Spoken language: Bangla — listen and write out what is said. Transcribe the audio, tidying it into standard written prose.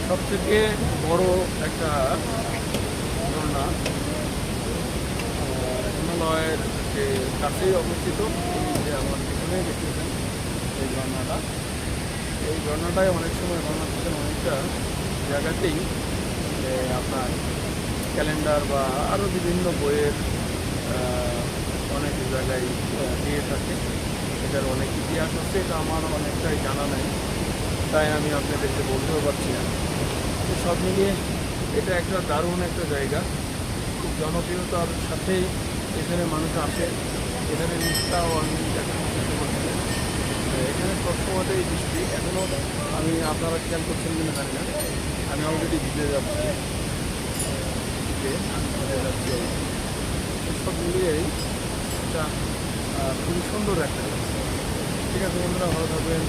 সবথেকে বড় একটা ঝর্ণা হিমালয়ের যে কাছেই অবস্থিত, এই যে আমার পিছনে দেখতেছেন এই ঝর্ণাটা, এই ঝর্ণাটায় অনেক সময় বাংলাদেশের অনেকটা জায়গাতেই আপনার ক্যালেন্ডার বা আরও বিভিন্ন বইয়ের অনেক জায়গায় দিয়ে থাকে। এটার অনেক ইতিহাস আছে, এটা আমার অনেকটাই জানা নাই, তাই আমি আপনাদেরকে বলতেও পারছি না। তো সব মিলিয়ে এটা একটা দারুণ একটা জায়গা, খুব জনপ্রিয়তার সাথেই এখানে মানুষ আসে। এখানে নিচটাও আমি দেখানোর চেষ্টা করছি। এখানে সবসময়তেই বৃষ্টি, এখনও আমি আপনারা খেয়াল করছেন কিনা জানি না, আমি অলরেডি ভিজে যাচ্ছি, আমি ভিজে যাচ্ছি। সব মিলিয়েই এটা খুবই সুন্দর একটা জায়গা। ঠিক আছে বন্ধুরা, ভালো থাকবেন।